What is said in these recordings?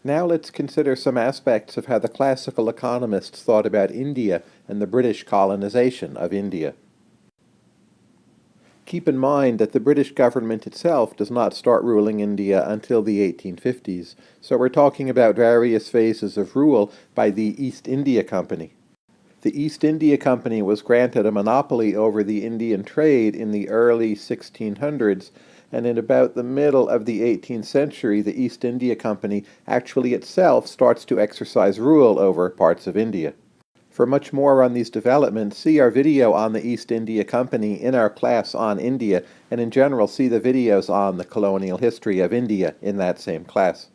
Now let's consider some aspects of how the classical economists thought about India and the British colonization of India. Keep in mind that the British government itself does not start ruling India until the 1850s, so we're talking about various phases of rule by the East India Company. The East India Company was granted a monopoly over the Indian trade in the early 1600s, and in about the middle of the 18th century, the East India Company actually itself starts to exercise rule over parts of India. For much more on these developments, see our video on the East India Company in our class on India, and in general see the videos on the colonial history of India in that same class.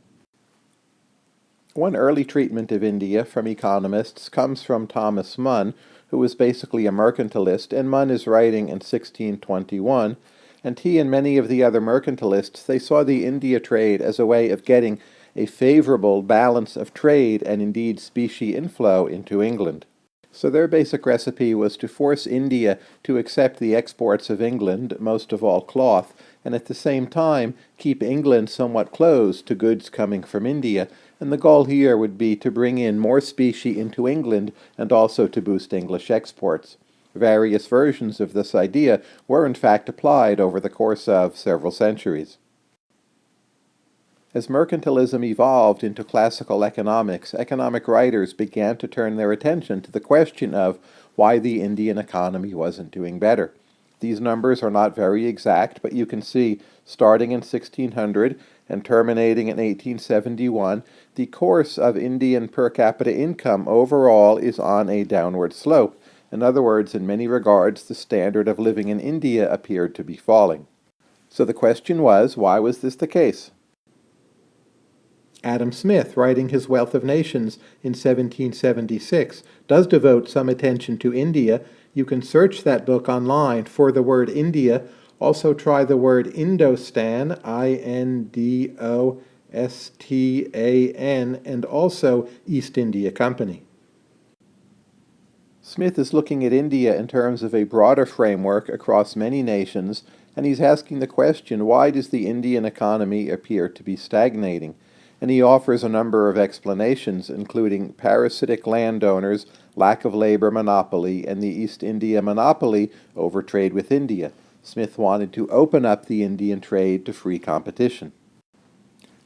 One early treatment of India from economists comes from Thomas Munn, who was basically a mercantilist, and Munn is writing in 1621, and he and many of the other mercantilists, they saw the India trade as a way of getting a favorable balance of trade and indeed specie inflow into England. So their basic recipe was to force India to accept the exports of England, most of all cloth, and at the same time keep England somewhat closed to goods coming from India, and the goal here would be to bring in more specie into England and also to boost English exports. Various versions of this idea were in fact applied over the course of several centuries. As mercantilism evolved into classical economics, economic writers began to turn their attention to the question of why the Indian economy wasn't doing better. These numbers are not very exact, but you can see, starting in 1600 and terminating in 1871, the course of Indian per capita income overall is on a downward slope. In other words, in many regards, the standard of living in India appeared to be falling. So the question was, why was this the case? Adam Smith, writing his Wealth of Nations in 1776, does devote some attention to India. You can search that book online for the word India. Also try the word Indostan, Indostan, and also East India Company. Smith is looking at India in terms of a broader framework across many nations, and he's asking the question, why does the Indian economy appear to be stagnating? And he offers a number of explanations, including parasitic landowners, lack of labor monopoly, and the East India monopoly over trade with India. Smith wanted to open up the Indian trade to free competition.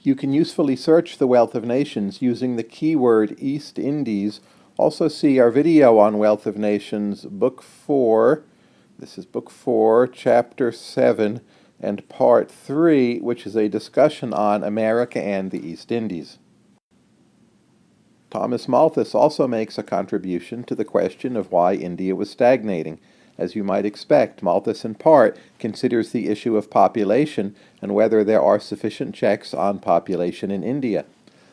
You can usefully search the Wealth of Nations using the keyword East Indies. Also see our video on Wealth of Nations, Book 4. This is Book 4, Chapter 7, and Part 3, which is a discussion on America and the East Indies. Thomas Malthus also makes a contribution to the question of why India was stagnating. As you might expect, Malthus in part considers the issue of population and whether there are sufficient checks on population in India.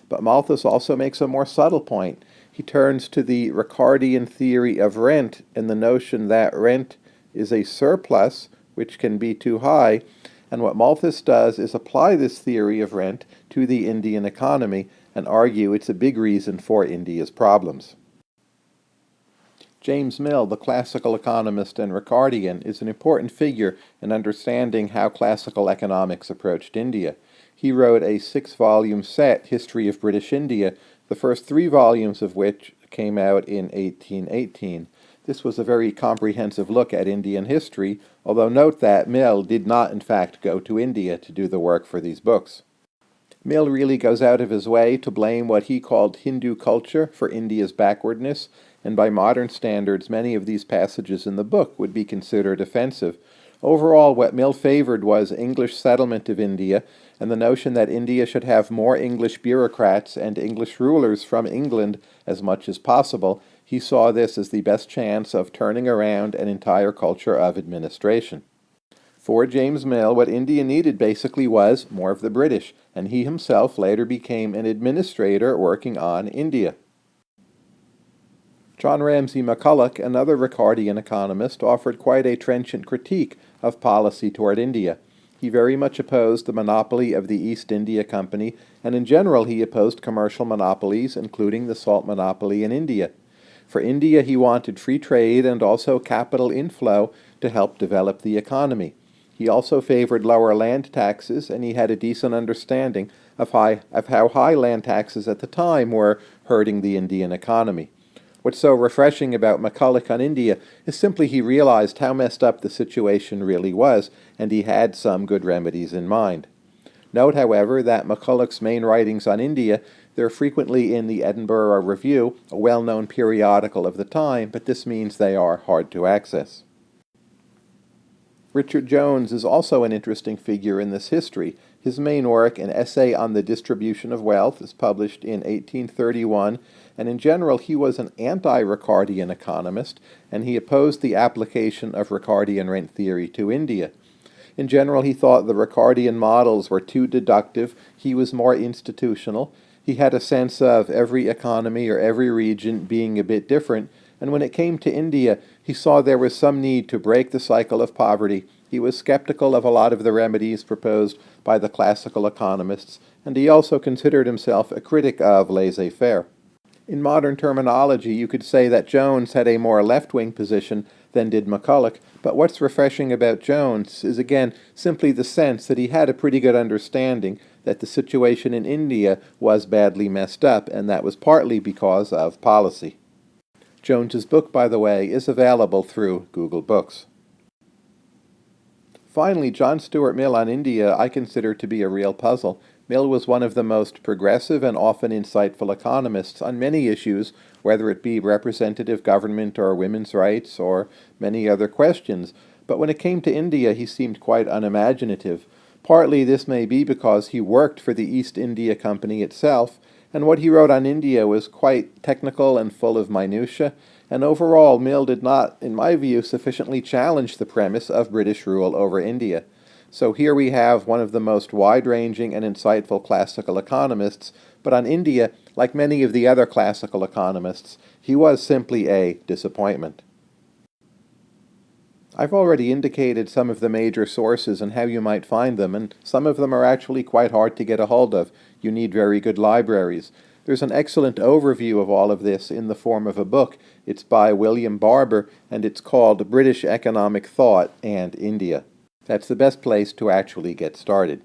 But Malthus also makes a more subtle point. He turns to the Ricardian theory of rent and the notion that rent is a surplus which can be too high, and what Malthus does is apply this theory of rent to the Indian economy and argue it's a big reason for India's problems. James Mill, the classical economist and Ricardian, is an important figure in understanding how classical economics approached India. He wrote a 6-volume set, History of British India, the first 3 volumes of which came out in 1818. This was a very comprehensive look at Indian history, although note that Mill did not in fact go to India to do the work for these books. Mill really goes out of his way to blame what he called Hindu culture for India's backwardness, and by modern standards many of these passages in the book would be considered offensive. Overall, what Mill favored was English settlement of India, and the notion that India should have more English bureaucrats and English rulers from England as much as possible. He saw this as the best chance of turning around an entire culture of administration. For James Mill, what India needed basically was more of the British, and he himself later became an administrator working on India. John Ramsey McCulloch, another Ricardian economist, offered quite a trenchant critique of policy toward India. He very much opposed the monopoly of the East India Company, and in general he opposed commercial monopolies, including the salt monopoly in India. For India, he wanted free trade and also capital inflow to help develop the economy. He also favored lower land taxes, and he had a decent understanding of how high land taxes at the time were hurting the Indian economy. What's so refreshing about McCulloch on India is simply he realized how messed up the situation really was, and he had some good remedies in mind. Note, however, that McCulloch's main writings on India, they're frequently in the Edinburgh Review, a well-known periodical of the time, but this means they are hard to access. Richard Jones is also an interesting figure in this history. His main work, an essay on the distribution of wealth, is published in 1831, and in general he was an anti-Ricardian economist, and he opposed the application of Ricardian rent theory to India. In general, he thought the Ricardian models were too deductive. He was more institutional. He had a sense of every economy or every region being a bit different, and when it came to India, he saw there was some need to break the cycle of poverty. He was skeptical of a lot of the remedies proposed by the classical economists, and he also considered himself a critic of laissez-faire. In modern terminology, you could say that Jones had a more left-wing position than did McCulloch, but what's refreshing about Jones is, again, simply the sense that he had a pretty good understanding that the situation in India was badly messed up, and that was partly because of policy. Jones's book, by the way, is available through Google Books. Finally, John Stuart Mill on India I consider to be a real puzzle. Mill was one of the most progressive and often insightful economists on many issues, whether it be representative government or women's rights or many other questions. But when it came to India, he seemed quite unimaginative. Partly this may be because he worked for the East India Company itself, and what he wrote on India was quite technical and full of minutiae, and overall Mill did not, in my view, sufficiently challenge the premise of British rule over India. So here we have one of the most wide-ranging and insightful classical economists, but on India, like many of the other classical economists, he was simply a disappointment. I've already indicated some of the major sources and how you might find them, and some of them are actually quite hard to get a hold of. You need very good libraries. There's an excellent overview of all of this in the form of a book. It's by William Barber, and it's called British Economic Thought and India. That's the best place to actually get started.